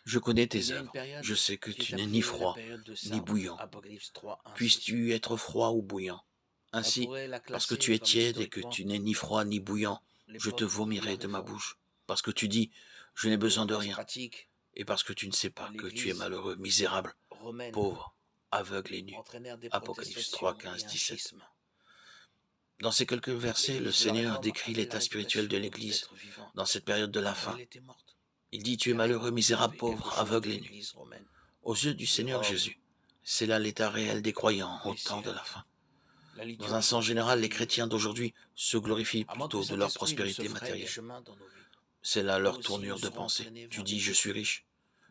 Je connais Il y tes a une œuvres. période Je sais que qui est tu n'es ni appelée la froid, période de ni Sardes, bouillant. Apocalypse 3, 1, 6. Puisses-tu être froid ou bouillant. On Ainsi, pourrait la parce que classer tu es comme tiède et que historiquement tu n'es ni froid ni bouillant, je te l'époque de la vomirai de ma Réforme. bouche. Parce que tu dis, je n'ai besoin de Reste rien. pratique Et parce que tu ne sais quand pas que tu es l'Église malheureux, misérable, romaine pauvre, aveugle et nu. entraînèrent des Apocalypse 3, protestations 15, et un 17. schisme. Dans ces quelques versets, le L'Église de la Seigneur Réforme décrit avait la l'état spirituel de réputation l'Église d'être vivante, dans cette période de la mais fin. elle était morte, Il dit, tu es car elle malheureux, misérable, avait quelque pauvre, chose de aveugle et nu. l'Église romaine, Aux yeux du de Seigneur Rome, Jésus, c'est là l'état réel des croyants au les temps de la siècles. fin. La Dans un liturgie sens nous général, les dit, chrétiens d'aujourd'hui se glorifient à moins que le plutôt de leur Saint-Esprit ne se prospérité fraye des matérielle. chemins dans nos vies, C'est là eux leur aussi nous tournure de seront pensée. entraînés Tu vers dis, des je suis coutumes, riche,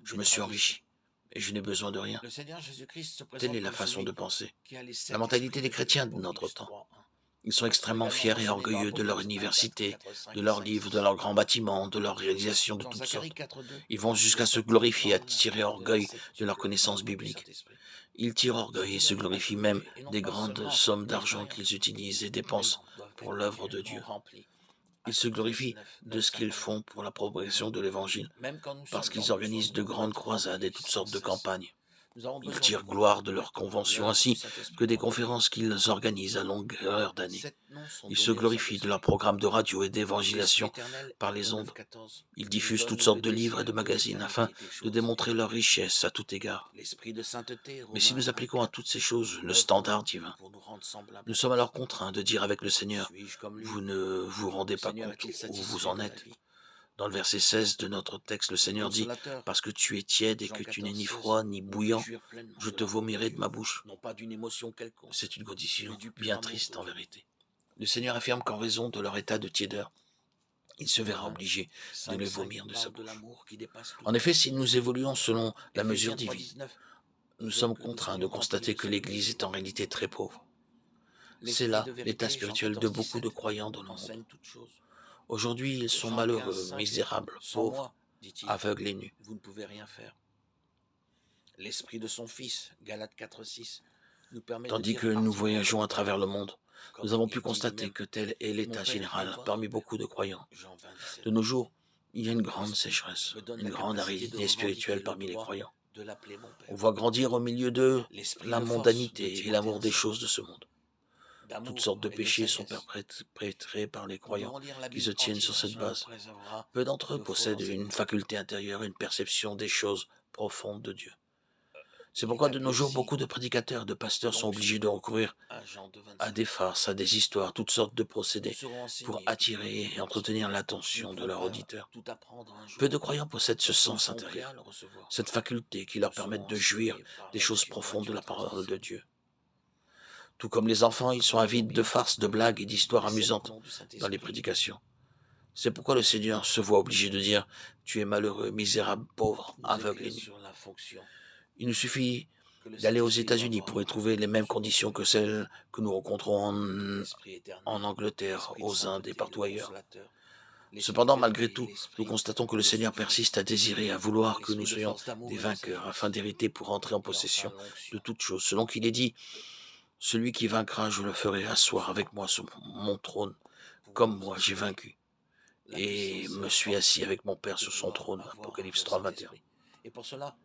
je des me suis traditions. enrichi, et je n'ai besoin de rien. Le Seigneur Jésus-Christ se Telle présente est la comme façon de celui penser. qui a les La 7 mentalité esprits des de Dieu, chrétiens de notre Apocalypse temps. 3, 1. Ils sont Sont extrêmement également fiers et mentionnés dans orgueilleux de leur Apocalypse 1, 4, université, 4, 5 de et leurs 5, livres, de 6. leurs grands bâtiments, de leurs réalisations de Dans toutes Zacharie sortes. 4.2, Ils vont il jusqu'à est se écrit glorifier, à parle tirer de la orgueil de leur certitude connaissance même du biblique. Saint-Esprit. Ils tirent C'est orgueil et une se œuvre glorifient même achevée, et non des pas grandes seulement sommes une d'argent expérience, qu'ils utilisent et mais dépensent doivent pour être l'œuvre de réellement Dieu. remplis. Ils se Actes 13, glorifient 9, de 9, ce qu'ils 52. font pour la propagation de l'Évangile, Même quand nous parce sommes dans qu'ils nos zones organisent de grandes combattues, croisades et toutes Apocalypse 1, sortes de 16. campagnes. Nous avons Ils besoin de tirent gloire de comprendre leurs conventions l'œuvre du ainsi que Saint-Esprit des dans nos vies. conférences qu'ils organisent à longueur d'année. 7 noms sont Ils se donnés au glorifient de leurs Saint-Esprit. programmes de radio et L'Esprit d'évangélisation éternel, par les Hébreux ondes. 9, 14, Ils nous diffusent toutes donne sortes le de livres et de désir de magazines afin l'éternité des de choses. démontrer leur richesse à tout égard. L'Esprit de sainteté, Mais si Romains nous 1, appliquons à 4, toutes ces choses le œuvre en standard nous divin, pour nous rendre semblables nous à sommes alors Christ. contraints de dire avec le Seigneur, Suis-je comme vous lui? ne vous rendez Le pas Seigneur compte est-il où vous satisfait en de ma êtes. vie? Dans le verset 16 de notre texte, le Le Seigneur dit, consolateur, parce que tu es tiède et Jean que tu n'es 14, ni 16, froid ni nous fait bouillant, jouir pleinement je de te l'amour de vomirai de Dieu, ma bouche. non pas d'une émotion quelconque, C'est une mais condition du pur bien amour de triste en Dieu. vérité. Le Seigneur affirme qu'en raison de leur état de tiédeur, il se verra Romains obligé de 5, les 5 vomir de sa parle de bouche. l'amour qui dépasse En toute effet, si connaissance. nous évoluons selon la mesure Éphésiens 3, divine, 19 nous veut sommes que nous contraints de soyons remplis constater de que cette l'Église est en mesure. réalité très pauvre. C'est L'esprit là de l'état vérité, Jean spirituel de 14, beaucoup de 17, croyants dans le monde. enseigne toutes choses. Aujourd'hui, ils sont Jean 15, malheureux, 5, misérables, sans pauvres, moi, dit-il, aveugles et nus. vous ne pouvez rien faire. L'esprit de son Fils, Galates 4, 6, nous permet de Tandis dire que nous hardiment voyageons comme à travers Paul, le monde, nous comme avons pu il dit constater lui-même, que tel est mon l'état Père est général votre parmi Père. beaucoup de croyants. Jean 20, 17. De nos jours, il y a une grande L'Esprit sécheresse, me donne une la grande capacité de aridité spirituelle revendiquer le parmi les droit croyants. de l'appeler mon On Père. voit grandir au milieu d'eux L'Esprit la de force de mondanité et Timothée l'amour 1, des 5, choses de ce monde. Toutes sortes d'amour de et de péchés sont sagesse. perpétrés par les Nous croyants devons lire la qui se Bible tiennent sur entière, cette cela nous base. préservera Peu d'entre eux de faux possèdent une enseignements. faculté intérieure, une perception des choses profondes de Dieu. C'est Il est pourquoi de nos appelé jours, aussi beaucoup de prédicateurs, de pasteurs sont obligés l'onction. de recourir 1 Jean 2, à 25. des farces, à des histoires, toutes sortes de Nous procédés serons pour enseignés. attirer et entretenir Nous ne l'attention de pouvons leurs pas auditeurs. tout apprendre un Peu de jour. croyants possèdent ce Lorsque nous sens serons prêts à intérieur, le recevoir, cette faculté qui nous leur permet serons de jouir enseignés par des la choses mission profondes de la parole radiotransmission. de Dieu. Tout comme les enfants, ils sont Nous devons avides de bien farces, de comprendre blagues et d'histoires les 7 amusantes noms du dans les Saint-Esprit. prédications. C'est pourquoi le Seigneur se voit obligé de dire « Tu es malheureux, misérable, pauvre, Nous aveugle éclaire et nu ». sur la fonction Il nous suffit que le d'aller aux Saint-Esprit doit États-Unis pour y avoir trouver les mêmes sur notre conditions que vie. celles que nous rencontrons L'Esprit en éternel, Angleterre, l'Esprit de aux Indes et sainteté, le partout ailleurs. consolateur, l'Esprit de Cependant, malgré vérité, tout, nous l'Esprit constatons que le de Seigneur son persiste Fils, à désirer, à vouloir que nous l'Esprit de soyons force, des d'amour et de vainqueurs, afin sagesse, d'hériter pour entrer en et enfin possession de l'onction. toutes choses. Selon qu'il est dit, celui qui vaincra, je le ferai asseoir avec moi sur mon trône, Pouvons comme nous moi j'ai assurer vaincu, la et puissance et me la suis force assis avec mon Père que sur son doit trône. avoir Apocalypse le 3, 21. Saint-Esprit. Et pour cela,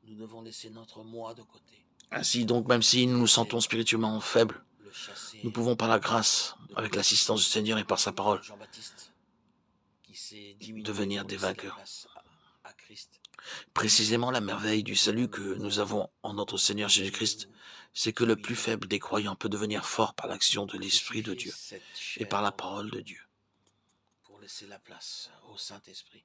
nous devons laisser notre moi de côté Ainsi donc, même si nous et nous essayer sentons spirituellement faibles, de le nous chasser pouvons par la grâce, de nos avec vies. l'assistance du Seigneur et par sa parole, Comme Jean-Baptiste qui s'est diminué devenir pour des laisser la vainqueurs. place à Christ. Précisément la merveille du De salut même, que nous nous devons avons en notre Seigneur Jésus-Christ, nous c'est que le plus humilier, faible des croyants peut devenir fort par l'action de l'Esprit de crucifier Dieu cette et chair par la dans nous parole de Dieu. pour laisser la place au Saint-Esprit.